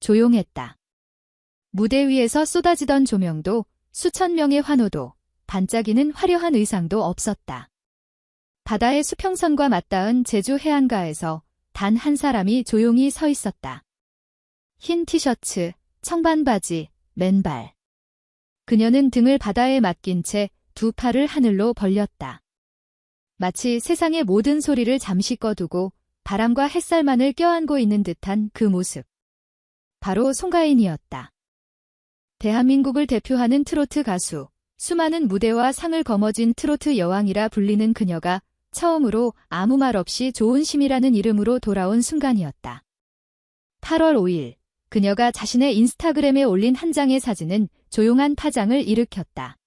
조용했다. 무대 위에서 쏟아지던 조명도, 수천 명의 환호도, 반짝이는 화려한 의상도 없었다. 바다의 수평선과 맞닿은 제주 해안가에서 단 한 사람이 조용히 서 있었다. 흰 티셔츠, 청반 바지, 맨발. 그녀는 등을 바다에 맡긴 채 두 팔을 하늘로 벌렸다. 마치 세상의 모든 소리를 잠시 꺼두고 바람과 햇살만을 껴안고 있는 듯한 그 모습. 바로 송가인이었다. 대한민국을 대표하는 트로트 가수, 수많은 무대와 상을 거머쥔 트로트 여왕이라 불리는 그녀가 처음으로 아무 말 없이 조은심이라는 이름으로 돌아온 순간이었다. 8월 5일, 그녀가 자신의 인스타그램에 올린 한 장의 사진은 조용한 파장을 일으켰다.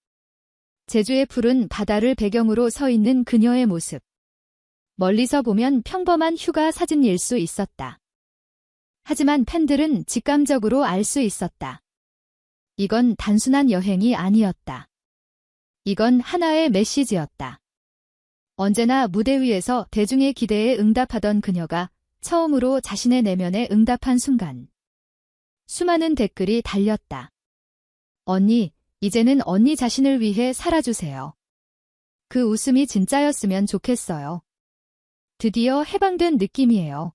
제주의 푸른 바다를 배경으로 서 있는 그녀의 모습. 멀리서 보면 평범한 휴가 사진일 수 있었다. 하지만 팬들은 직감적으로 알 수 있었다. 이건 단순한 여행이 아니었다. 이건 하나의 메시지였다. 언제나 무대 위에서 대중의 기대에 응답하던 그녀가 처음으로 자신의 내면에 응답한 순간. 수많은 댓글이 달렸다. 언니, 이제는 언니 자신을 위해 살아주세요. 그 웃음이 진짜였으면 좋겠어요. 드디어 해방된 느낌이에요.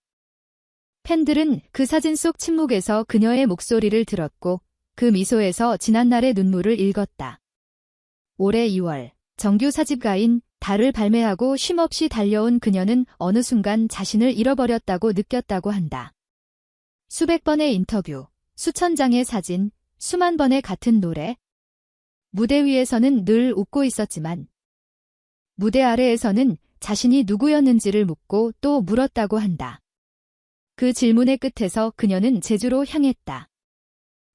팬들은 그 사진 속 침묵에서 그녀의 목소리를 들었고 그 미소에서 지난날의 눈물을 읽었다. 올해 2월 정규 4집가인 달을 발매하고 쉼없이 달려온 그녀는 어느 순간 자신을 잃어버렸다고 느꼈다고 한다. 수백 번의 인터뷰, 수천 장의 사진, 수만 번의 같은 노래. 무대 위에서는 늘 웃고 있었지만 무대 아래에서는 자신이 누구였는지를 묻고 또 물었다고 한다. 그 질문의 끝에서 그녀는 제주로 향했다.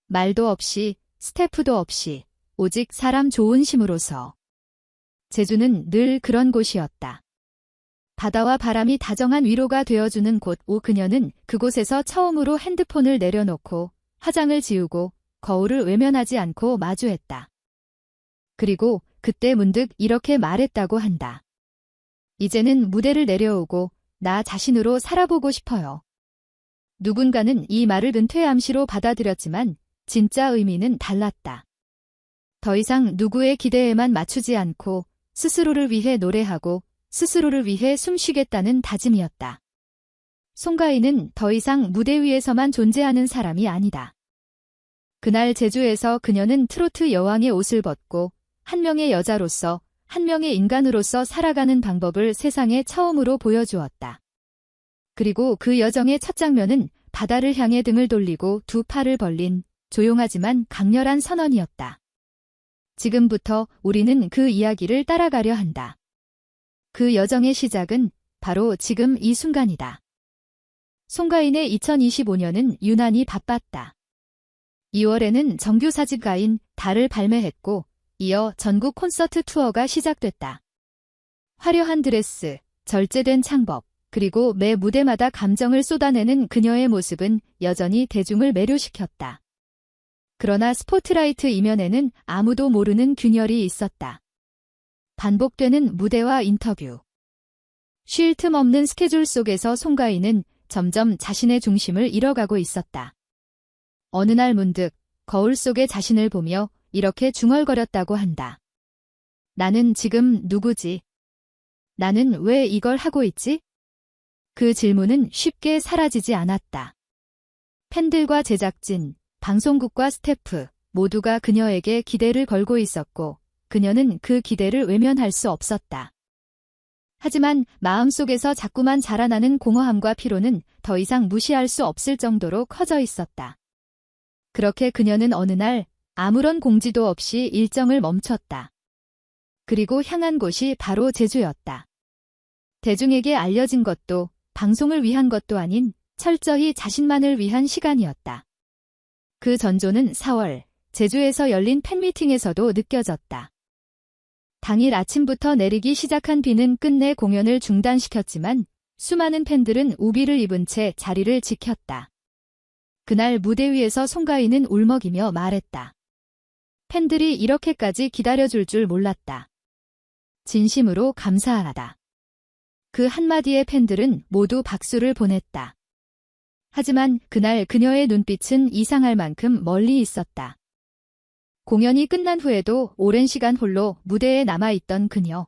말도 없이, 스태프도 없이, 오직 사람 조은심으로서. 제주는 늘 그런 곳이었다. 바다와 바람이 다정한 위로가 되어주는 곳. 그녀는 그곳에서 처음으로 핸드폰을 내려놓고 화장을 지우고 거울을 외면하지 않고 마주했다. 그리고 그때 문득 이렇게 말했다고 한다. 이제는 무대를 내려오고 나 자신으로 살아보고 싶어요. 누군가는 이 말을 은퇴 암시로 받아들였지만 진짜 의미는 달랐다. 더 이상 누구의 기대에만 맞추지 않고 스스로를 위해 노래하고 스스로를 위해 숨쉬겠다는 다짐이었다. 송가인은 더 이상 무대 위에서만 존재하는 사람이 아니다. 그날 제주에서 그녀는 트로트 여왕의 옷을 벗고 한 명의 여자로서, 한 명의 인간으로서 살아가는 방법을 세상에 처음으로 보여주었다. 그리고 그 여정의 첫 장면은 바다를 향해 등을 돌리고 두 팔을 벌린 조용하지만 강렬한 선언이었다. 지금부터 우리는 그 이야기를 따라가려 한다. 그 여정의 시작은 바로 지금 이 순간이다. 송가인의 2025년은 유난히 바빴다. 2월에는 정규 4집가인 달을 발매했고 이어 전국 콘서트 투어가 시작됐다. 화려한 드레스, 절제된 창법, 그리고 매 무대마다 감정을 쏟아내는 그녀의 모습은 여전히 대중을 매료시켰다. 그러나 스포트라이트 이면에는 아무도 모르는 균열이 있었다. 반복되는 무대와 인터뷰. 쉴 틈 없는 스케줄 속에서 송가인은 점점 자신의 중심을 잃어가고 있었다. 어느 날 문득 거울 속의 자신을 보며 이렇게 중얼거렸다고 한다. 나는 지금 누구지? 나는 왜 이걸 하고 있지? 그 질문은 쉽게 사라지지 않았다. 팬들과 제작진, 방송국과 스태프 모두가 그녀에게 기대를 걸고 있었고 그녀는 그 기대를 외면할 수 없었다. 하지만 마음속에서 자꾸만 자라나는 공허함과 피로는 더 이상 무시할 수 없을 정도로 커져 있었다. 그렇게 그녀는 어느 날 아무런 공지도 없이 일정을 멈췄다. 그리고 향한 곳이 바로 제주였다. 대중에게 알려진 것도 방송을 위한 것도 아닌 철저히 자신만을 위한 시간이었다. 그 전조는 4월 제주에서 열린 팬미팅에서도 느껴졌다. 당일 아침부터 내리기 시작한 비는 끝내 공연을 중단시켰지만 수많은 팬들은 우비를 입은 채 자리를 지켰다. 그날 무대 위에서 송가인은 울먹이며 말했다. 팬들이 이렇게까지 기다려줄 줄 몰랐다. 진심으로 감사하다. 그 한마디에 팬들은 모두 박수를 보냈다. 하지만 그날 그녀의 눈빛은 이상할 만큼 멀리 있었다. 공연이 끝난 후에도 오랜 시간 홀로 무대에 남아있던 그녀.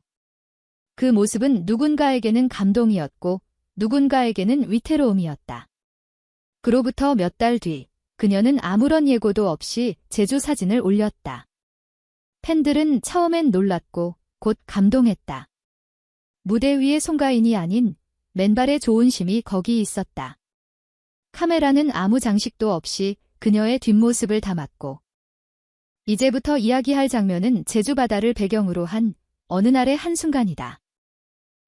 그 모습은 누군가에게는 감동이었고 누군가에게는 위태로움이었다. 그로부터 몇 달 뒤, 그녀는 아무런 예고도 없이 제주 사진을 올렸다. 팬들은 처음엔 놀랐고 곧 감동했다. 무대 위의 송가인이 아닌 맨발의 조은심이 거기 있었다. 카메라는 아무 장식도 없이 그녀의 뒷모습을 담았고, 이제부터 이야기할 장면은 제주 바다를 배경으로 한 어느 날의 한순간이다.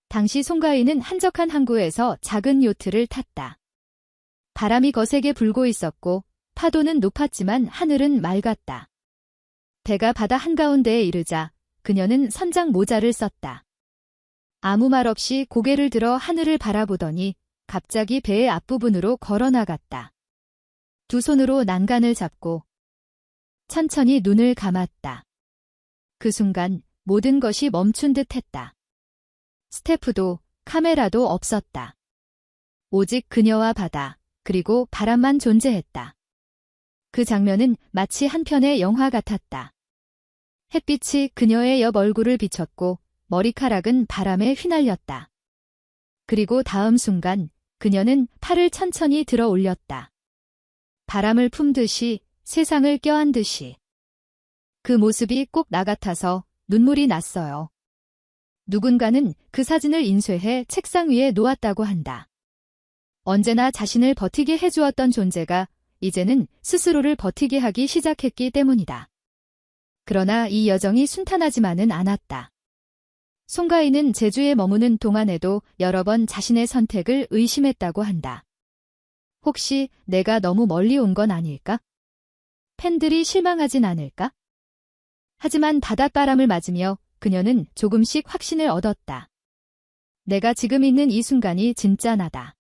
당시 송가인은 한적한 항구에서 작은 요트를 탔다. 바람이 거세게 불고 있었고 파도는 높았지만 하늘은 맑았다. 배가 바다 한가운데에 이르자 그녀는 선장 모자를 썼다. 아무 말 없이 고개를 들어 하늘을 바라보더니 갑자기 배의 앞부분으로 걸어나갔다. 두 손으로 난간을 잡고 천천히 눈을 감았다. 그 순간 모든 것이 멈춘 듯 했다. 스태프도 카메라도 없었다. 오직 그녀와 바다, 그리고 바람만 존재했다. 그 장면은 마치 한 편의 영화 같았다. 햇빛이 그녀의 옆 얼굴을 비췄고 머리카락은 바람에 휘날렸다. 그리고 다음 순간 그녀는 팔을 천천히 들어 올렸다. 바람을 품듯이, 세상을 껴안듯이. 그 모습이 꼭 나 같아서 눈물이 났어요. 누군가는 그 사진을 인쇄해 책상 위에 놓았다고 한다. 언제나 자신을 버티게 해주었던 존재가 이제는 스스로를 버티게 하기 시작했기 때문이다. 그러나 이 여정이 순탄하지만은 않았다. 송가인은 제주에 머무는 동안에도 여러 번 자신의 선택을 의심했다고 한다. 혹시 내가 너무 멀리 온 건 아닐까? 팬들이 실망하진 않을까? 하지만 바닷바람을 맞으며 그녀는 조금씩 확신을 얻었다. 내가 지금 있는 이 순간이 진짜 나다.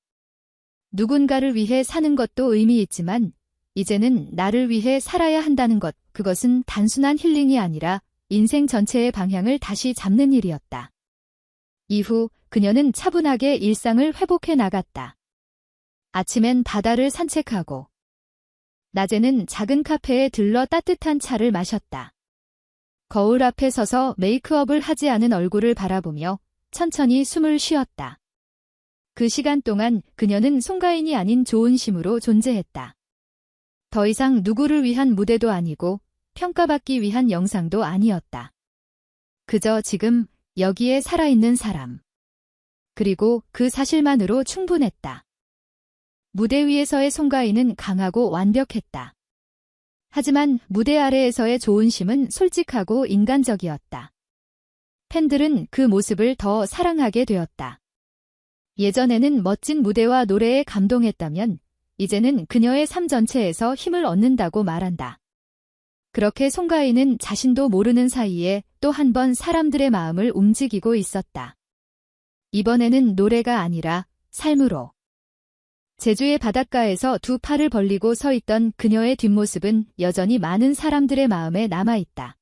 누군가를 위해 사는 것도 의미 있지만 이제는 나를 위해 살아야 한다는 것, 그것은 단순한 힐링이 아니라 인생 전체의 방향을 다시 잡는 일이었다. 이후 그녀는 차분하게 일상을 회복해 나갔다. 아침엔 바다를 산책하고 낮에는 작은 카페에 들러 따뜻한 차를 마셨다. 거울 앞에 서서 메이크업을 하지 않은 얼굴을 바라보며 천천히 숨을 쉬었다. 그 시간 동안 그녀는 송가인이 아닌 조은심으로 존재했다. 더 이상 누구를 위한 무대도 아니고 평가받기 위한 영상도 아니었다. 그저 지금 여기에 살아있는 사람. 그리고 그 사실만으로 충분했다. 무대 위에서의 송가인은 강하고 완벽했다. 하지만 무대 아래에서의 조은심은 솔직하고 인간적이었다. 팬들은 그 모습을 더 사랑하게 되었다. 예전에는 멋진 무대와 노래에 감동했다면 이제는 그녀의 삶 전체에서 힘을 얻는다고 말한다. 그렇게 송가인은 자신도 모르는 사이에 또 한 번 사람들의 마음을 움직이고 있었다. 이번에는 노래가 아니라 삶으로. 제주의 바닷가에서 두 팔을 벌리고 서 있던 그녀의 뒷모습은 여전히 많은 사람들의 마음에 남아있다.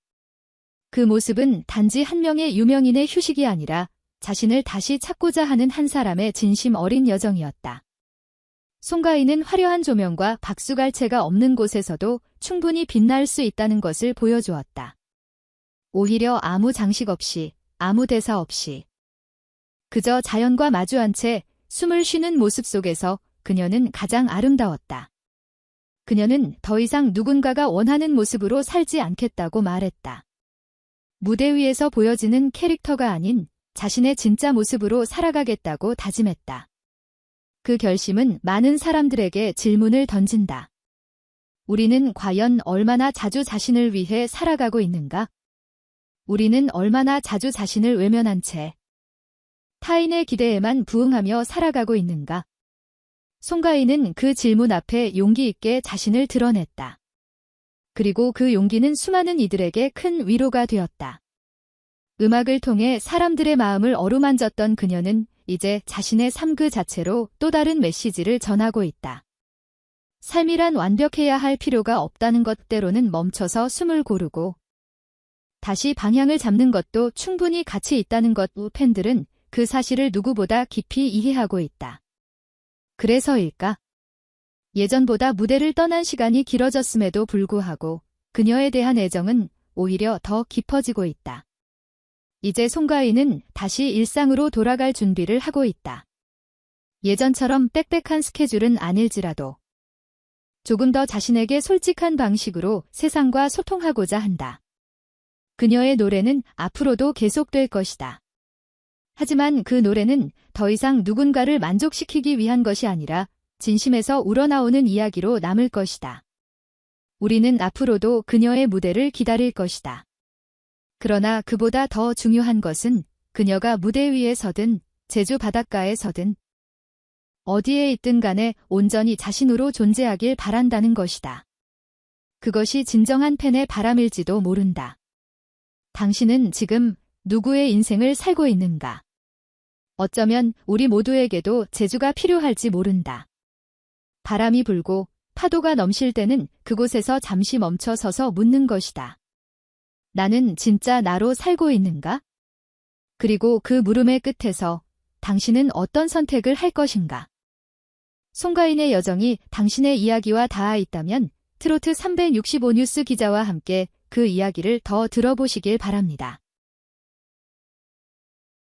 그 모습은 단지 한 명의 유명인의 휴식이 아니라 자신을 다시 찾고자 하는 한 사람의 진심 어린 여정이었다. 송가인은 화려한 조명과 박수갈채가 없는 곳에서도 충분히 빛날 수 있다는 것을 보여주었다. 오히려 아무 장식 없이, 아무 대사 없이. 그저 자연과 마주한 채 숨을 쉬는 모습 속에서 그녀는 가장 아름다웠다. 그녀는 더 이상 누군가가 원하는 모습으로 살지 않겠다고 말했다. 무대 위에서 보여지는 캐릭터가 아닌 자신의 진짜 모습으로 살아가겠다고 다짐했다. 그 결심은 많은 사람들에게 질문을 던진다. 우리는 과연 얼마나 자주 자신을 위해 살아가고 있는가? 우리는 얼마나 자주 자신을 외면한 채 타인의 기대에만 부응하며 살아가고 있는가? 송가인은 그 질문 앞에 용기 있게 자신을 드러냈다. 그리고 그 용기는 수많은 이들에게 큰 위로가 되었다. 음악을 통해 사람들의 마음을 어루만졌던 그녀는 이제 자신의 삶 그 자체로 또 다른 메시지를 전하고 있다. 삶이란 완벽해야 할 필요가 없다는 것, 때로는 멈춰서 숨을 고르고 다시 방향을 잡는 것도 충분히 가치 있다는 것. 팬들은 그 사실을 누구보다 깊이 이해하고 있다. 그래서일까? 예전보다 무대를 떠난 시간이 길어졌음에도 불구하고 그녀에 대한 애정은 오히려 더 깊어지고 있다. 이제 송가인은 다시 일상으로 돌아갈 준비를 하고 있다. 예전처럼 빽빽한 스케줄은 아닐지라도 조금 더 자신에게 솔직한 방식으로 세상과 소통하고자 한다. 그녀의 노래는 앞으로도 계속될 것이다. 하지만 그 노래는 더 이상 누군가를 만족시키기 위한 것이 아니라 진심에서 우러나오는 이야기로 남을 것이다. 우리는 앞으로도 그녀의 무대를 기다릴 것이다. 그러나 그보다 더 중요한 것은 그녀가 무대 위에 서든 제주 바닷가에 서든 어디에 있든 간에 온전히 자신으로 존재하길 바란다는 것이다. 그것이 진정한 팬의 바람일지도 모른다. 당신은 지금 누구의 인생을 살고 있는가? 어쩌면 우리 모두에게도 제주가 필요할지 모른다. 바람이 불고 파도가 넘실 때는 그곳에서 잠시 멈춰 서서 묻는 것이다. 나는 진짜 나로 살고 있는가? 그리고 그 물음의 끝에서 당신은 어떤 선택을 할 것인가? 송가인의 여정이 당신의 이야기와 닿아 있다면 트로트 365 뉴스 기자와 함께 그 이야기를 더 들어보시길 바랍니다.